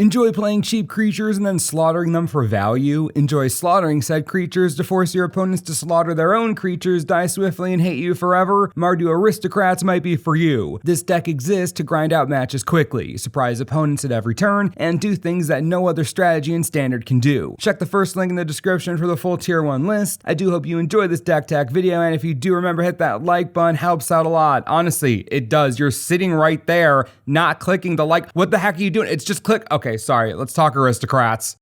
Enjoy playing cheap creatures and then slaughtering them for value? Enjoy slaughtering said creatures to force your opponents to slaughter their own creatures, die swiftly, and hate you forever? Mardu Aristocrats might be for you. This deck exists to grind out matches quickly, surprise opponents at every turn, and do things that no other strategy in Standard can do. Check the first link in the description for the full Tier 1 list. I do hope you enjoyed this deck tech video, and if you do, remember hit that like button, helps out a lot. Honestly, it does. You're sitting right there, not clicking the like. What the heck are you doing? It's just click. Okay, sorry, let's talk Aristocrats.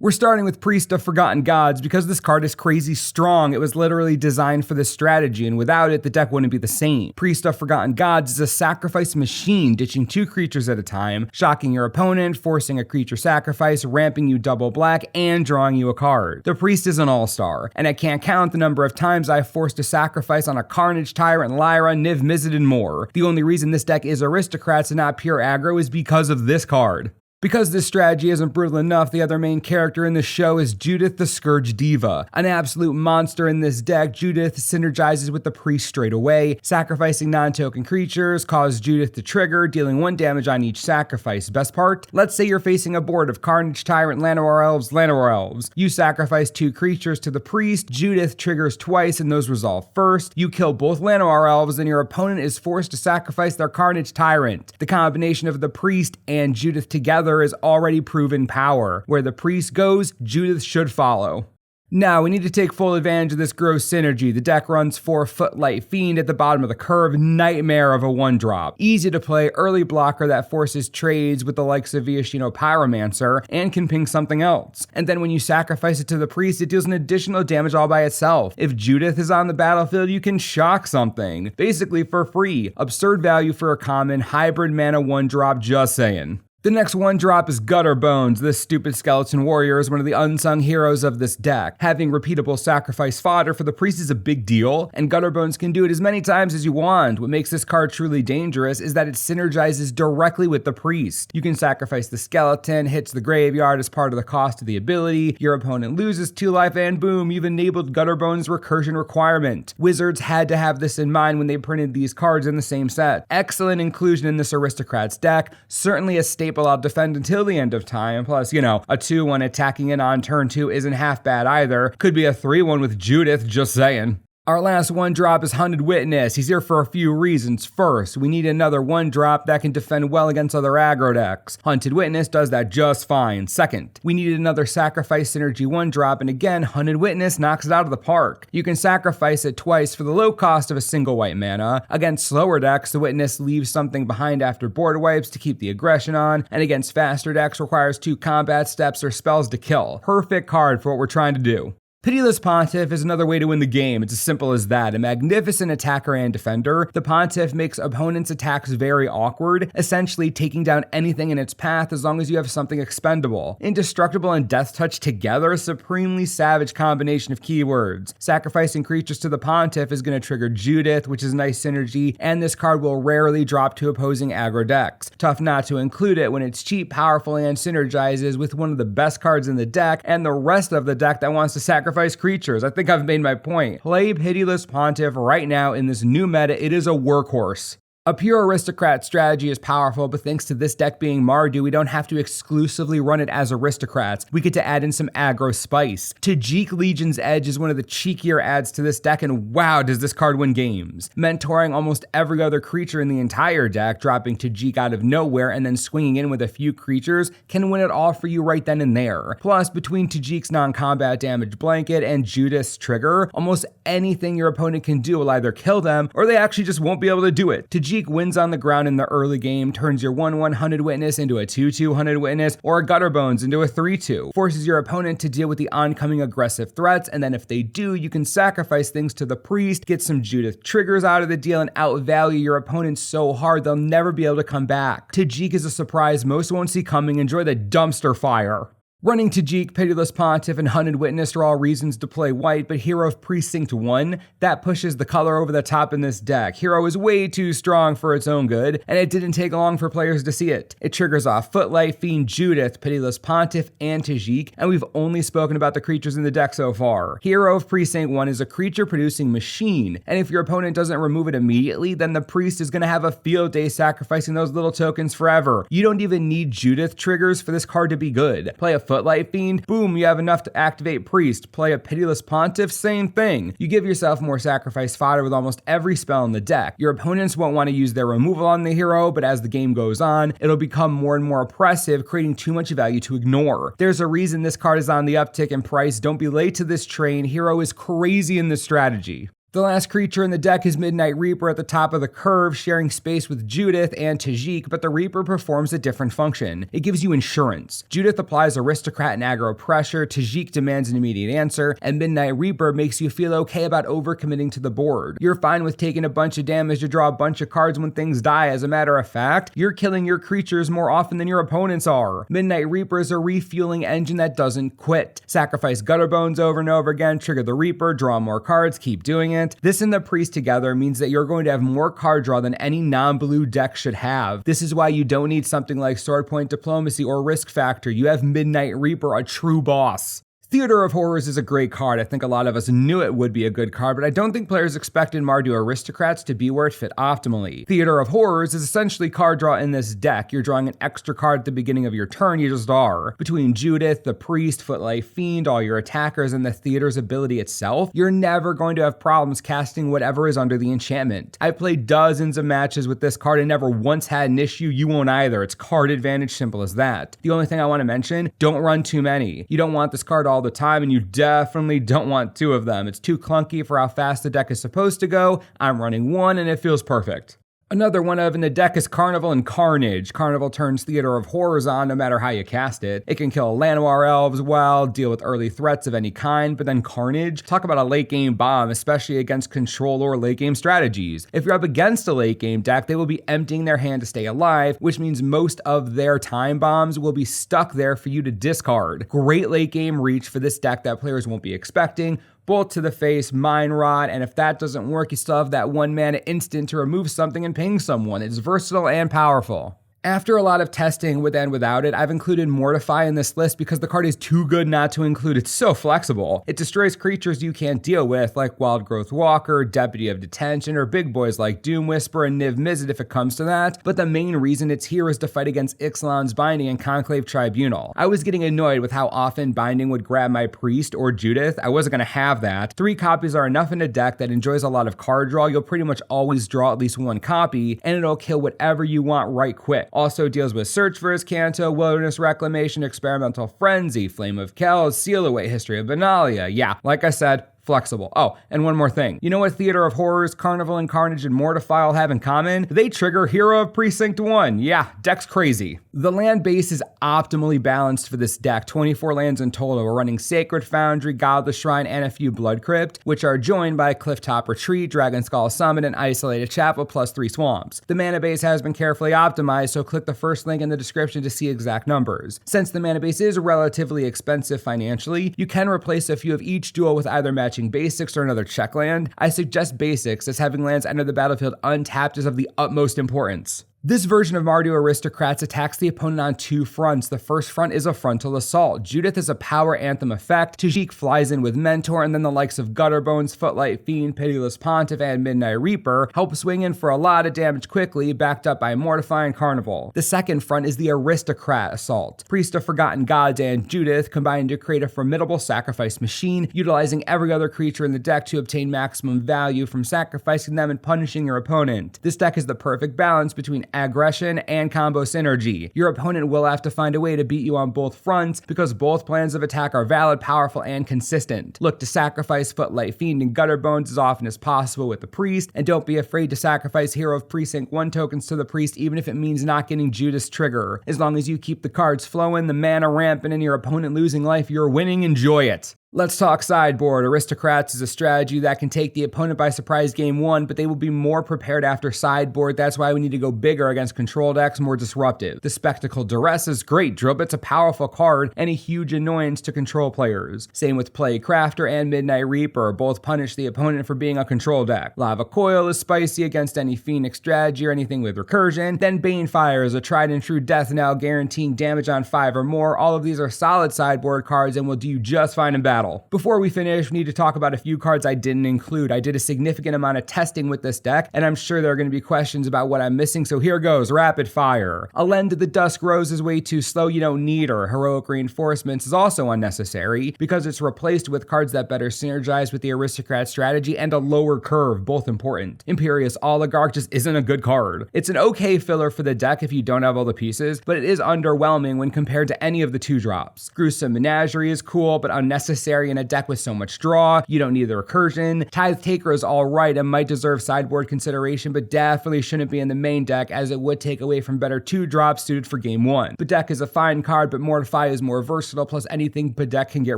We're starting with Priest of Forgotten Gods because this card is crazy strong. It was literally designed for this strategy, and without it, the deck wouldn't be the same. Priest of Forgotten Gods is a sacrifice machine, ditching 2 creatures at a time, shocking your opponent, forcing a creature sacrifice, ramping you double black, and drawing you a card. The Priest is an all-star, and I can't count the number of times I've forced a sacrifice on a Carnage, Tyrant, Lyra, Niv Mizzet, and more. The only reason this deck is Aristocrats and not pure aggro is because of this card. Because this strategy isn't brutal enough, the other main character in the show is Judith the Scourge Diva. An absolute monster in this deck, Judith synergizes with the Priest straight away, sacrificing non-token creatures, cause Judith to trigger, dealing 1 damage on each sacrifice. Best part? Let's say you're facing a board of Carnage, Tyrant, Llanowar Elves. You sacrifice 2 creatures to the Priest, Judith triggers twice and those resolve first. You kill both Llanowar Elves and your opponent is forced to sacrifice their Carnage Tyrant. The combination of the Priest and Judith together is already proven power. Where the Priest goes, Judith should follow. Now, we need to take full advantage of this gross synergy. The deck runs 4 Footlight Fiend at the bottom of the curve, nightmare of a 1-drop. Easy to play early blocker that forces trades with the likes of Viashino Pyromancer and can ping something else. And then when you sacrifice it to the Priest, it deals an additional damage all by itself. If Judith is on the battlefield, you can shock something. Basically for free. Absurd value for a common, hybrid mana 1-drop, just saying. The next 1-drop is Gutter Bones. This stupid skeleton warrior is one of the unsung heroes of this deck. Having repeatable sacrifice fodder for the Priest is a big deal, and Gutter Bones can do it as many times as you want. What makes this card truly dangerous is that it synergizes directly with the Priest. You can sacrifice the skeleton, hits the graveyard as part of the cost of the ability, your opponent loses 2 life, and boom, you've enabled Gutter Bones' recursion requirement. Wizards had to have this in mind when they printed these cards in the same set. Excellent inclusion in this Aristocrats deck, certainly a staple I'll defend until the end of time, plus, a 2-1 attacking in on turn 2 isn't half bad either. Could be a 3-1 with Judith, just saying. Our last 1-drop is Hunted Witness. He's here for a few reasons. First, we need another 1-drop that can defend well against other aggro decks. Hunted Witness does that just fine. Second, we needed another sacrifice synergy 1-drop, and again, Hunted Witness knocks it out of the park. You can sacrifice it twice for the low cost of a single white mana. Against slower decks, the Witness leaves something behind after board wipes to keep the aggression on, and against faster decks requires 2 combat steps or spells to kill. Perfect card for what we're trying to do. Pitiless Pontiff is another way to win the game. It's as simple as that. A magnificent attacker and defender, the Pontiff makes opponents' attacks very awkward, essentially taking down anything in its path as long as you have something expendable. Indestructible and Death Touch together, a supremely savage combination of keywords. Sacrificing creatures to the Pontiff is going to trigger Judith, which is nice synergy, and this card will rarely drop to opposing aggro decks. Tough not to include it when it's cheap, powerful, and synergizes with one of the best cards in the deck and the rest of the deck that wants to sacrifice creatures. I think I've made my point. Play Pitiless Pontiff right now in this new meta. It is a workhorse. A pure Aristocrat strategy is powerful, but thanks to this deck being Mardu, we don't have to exclusively run it as Aristocrats. We get to add in some aggro spice. Tajik Legion's Edge is one of the cheekier adds to this deck, and wow, does this card win games. Mentoring almost every other creature in the entire deck, dropping Tajik out of nowhere and then swinging in with a few creatures can win it all for you right then and there. Plus, between Tajik's non-combat damage blanket and Judith's trigger, almost anything your opponent can do will either kill them or they actually just won't be able to do it. Tajik wins on the ground in the early game, turns your 1-1 Hunted Witness into a 2-2 Hunted Witness or a Gutter Bones into a 3-2, forces your opponent to deal with the oncoming aggressive threats, and then if they do, you can sacrifice things to the Priest, get some Judith triggers out of the deal, and outvalue your opponent so hard they'll never be able to come back. Tajik is a surprise most won't see coming. Enjoy the dumpster fire. Running Tajik, Pitiless Pontiff, and Hunted Witness are all reasons to play white, but Hero of Precinct 1, that pushes the color over the top in this deck. Hero is way too strong for its own good, and it didn't take long for players to see it. It triggers off Footlight Fiend, Judith, Pitiless Pontiff, and Tajik, and we've only spoken about the creatures in the deck so far. Hero of Precinct 1 is a creature-producing machine, and if your opponent doesn't remove it immediately, then the priest is going to have a field day sacrificing those little tokens forever. You don't even need Judith triggers for this card to be good. Play a Footlight Fiend, boom, you have enough to activate Priest. Play a Pitiless Pontiff, same thing. You give yourself more sacrifice fodder with almost every spell in the deck. Your opponents won't want to use their removal on the hero, but as the game goes on, it'll become more and more oppressive, creating too much value to ignore. There's a reason this card is on the uptick in price. Don't be late to this train. Hero is crazy in this strategy. The last creature in the deck is Midnight Reaper at the top of the curve, sharing space with Judith and Tajik, but the Reaper performs a different function. It gives you insurance. Judith applies Aristocrat and aggro pressure, Tajik demands an immediate answer, and Midnight Reaper makes you feel okay about overcommitting to the board. You're fine with taking a bunch of damage to draw a bunch of cards when things die. As a matter of fact, you're killing your creatures more often than your opponents are. Midnight Reaper is a refueling engine that doesn't quit. Sacrifice Gutterbones over and over again, trigger the Reaper, draw more cards, keep doing it. This and the Priest together means that you're going to have more card draw than any non-blue deck should have. This is why you don't need something like Swordpoint Diplomacy or Risk Factor. You have Midnight Reaper, a true boss. Theater of Horrors is a great card. I think a lot of us knew it would be a good card, but I don't think players expected Mardu Aristocrats to be where it fit optimally. Theater of Horrors is essentially card draw in this deck. You're drawing an extra card at the beginning of your turn, you just are. Between Judith, the Priest, Footlight Fiend, all your attackers, and the Theater's ability itself, you're never going to have problems casting whatever is under the enchantment. I've played dozens of matches with this card and never once had an issue. You won't either. It's card advantage, simple as that. The only thing I want to mention, don't run too many. You don't want this card all the time, and you definitely don't want two of them. It's too clunky for how fast the deck is supposed to go. I'm running one and it feels perfect. Another one in the deck is Carnival and Carnage. Carnival turns Theater of Horrors on no matter how you cast it. It can kill Llanowar elves well, deal with early threats of any kind, but then Carnage, talk about a late game bomb, especially against control or late game strategies. If you're up against a late game deck, they will be emptying their hand to stay alive, which means most of their time bombs will be stuck there for you to discard. Great late game reach for this deck that players won't be expecting. Bolt to the face, Mind Rot, and if that doesn't work, you still have that 1-mana instant to remove something and ping someone. It's versatile and powerful. After a lot of testing with and without it, I've included Mortify in this list because the card is too good not to include. It's so flexible. It destroys creatures you can't deal with, like Wild Growth Walker, Deputy of Detention, or big boys like Doom Whisper and Niv Mizzet if it comes to that, but the main reason it's here is to fight against Ixalan's Binding and Conclave Tribunal. I was getting annoyed with how often Binding would grab my Priest or Judith. I wasn't going to have that. 3 copies are enough in a deck that enjoys a lot of card draw. You'll pretty much always draw at least 1 copy, and it'll kill whatever you want right quick. Also deals with Search for Canto, Wilderness Reclamation, Experimental Frenzy, Flame of Kells, Seal Away, History of Benalia. Yeah, like I said, flexible. Oh, and one more thing. You know what Theater of Horrors, Carnival and Carnage, and Mortify all have in common? They trigger Hero of Precinct 1. Yeah, deck's crazy. The land base is optimally balanced for this deck. 24 lands in total. We're running Sacred Foundry, Godless Shrine, and a few Blood Crypt, which are joined by Clifftop Retreat, Dragon Skull Summit, and Isolated Chapel, plus 3 swamps. The mana base has been carefully optimized, so click the first link in the description to see exact numbers. Since the mana base is relatively expensive financially, you can replace a few of each duel with either matching basics or another check land. I suggest basics, as having lands enter the battlefield untapped is of the utmost importance. This version of Mardu Aristocrats attacks the opponent on 2 fronts. The first front is a frontal assault. Judith is a power anthem effect. Tajik flies in with Mentor, and then the likes of Gutterbones, Footlight Fiend, Pitiless Pontiff, and Midnight Reaper help swing in for a lot of damage quickly, backed up by Mortify and Carnival. The second front is the Aristocrat assault. Priest of Forgotten Gods and Judith combine to create a formidable sacrifice machine, utilizing every other creature in the deck to obtain maximum value from sacrificing them and punishing your opponent. This deck is the perfect balance between aggression and combo synergy. Your opponent will have to find a way to beat you on both fronts because both plans of attack are valid, powerful, and consistent. Look to sacrifice Footlight Fiend and Gutterbones as often as possible with the Priest, and don't be afraid to sacrifice Hero of Precinct 1 tokens to the Priest even if it means not getting Judith's trigger. As long as you keep the cards flowing, the mana rampant, and your opponent losing life, you're winning. Enjoy it. Let's talk sideboard. Aristocrats is a strategy that can take the opponent by surprise game 1, but they will be more prepared after sideboard. That's why we need to go bigger against control decks, more disruptive. The Spectacle Duress is great. Drillbit's a powerful card and a huge annoyance to control players. Same with Play Crafter and Midnight Reaper, both punish the opponent for being a control deck. Lava Coil is spicy against any Phoenix strategy or anything with recursion. Then Banefire is a tried and true death knell guaranteeing damage on 5 or more. All of these are solid sideboard cards and will do you just fine in battle. Before we finish, we need to talk about a few cards I didn't include. I did a significant amount of testing with this deck, and I'm sure there are going to be questions about what I'm missing, so here goes, rapid fire. A Lend to the Dusk Rose is way too slow, you don't need her. Heroic Reinforcements is also unnecessary, because it's replaced with cards that better synergize with the Aristocrat strategy and a lower curve, both important. Imperious Oligarch just isn't a good card. It's an okay filler for the deck if you don't have all the pieces, but it is underwhelming when compared to any of the 2-drops. Gruesome Menagerie is cool, but unnecessary in a deck with so much draw. You don't need the recursion. Tithe Taker is alright and might deserve sideboard consideration, but definitely shouldn't be in the main deck as it would take away from better 2-drops suited for game 1. Bedeck is a fine card, but Mortify is more versatile, plus anything Bedeck can get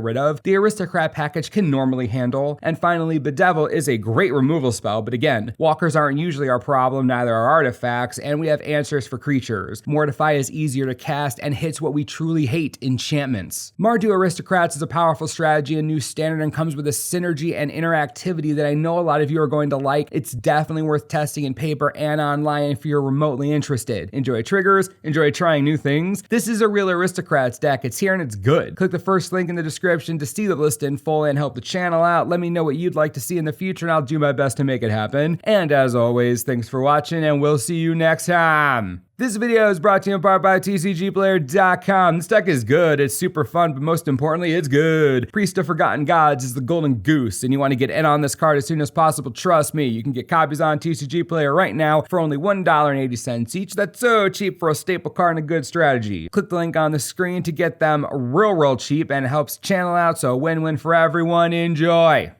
rid of, the Aristocrat package can normally handle. And finally, Bedevil is a great removal spell, but again, walkers aren't usually our problem, neither are artifacts, and we have answers for creatures. Mortify is easier to cast and hits what we truly hate, enchantments. Mardu Aristocrats is a powerful strategy and new standard and comes with a synergy and interactivity that I know a lot of you are going to like. It's definitely worth testing in paper and online if you're remotely interested. Enjoy triggers, enjoy trying new things. This is a real Aristocrats deck. It's here and it's good. Click the first link in the description to see the list in full and help the channel out. Let me know what you'd like to see in the future and I'll do my best to make it happen. And as always, thanks for watching and we'll see you next time. This video is brought to you in part by TCGplayer.com. This deck is good, it's super fun, but most importantly, it's good. Priest of Forgotten Gods is the golden goose, and you want to get in on this card as soon as possible. Trust me, you can get copies on TCG Player right now for only $1.80 each. That's so cheap for a staple card and a good strategy. Click the link on the screen to get them real cheap, and it helps channel out, so win-win for everyone. Enjoy!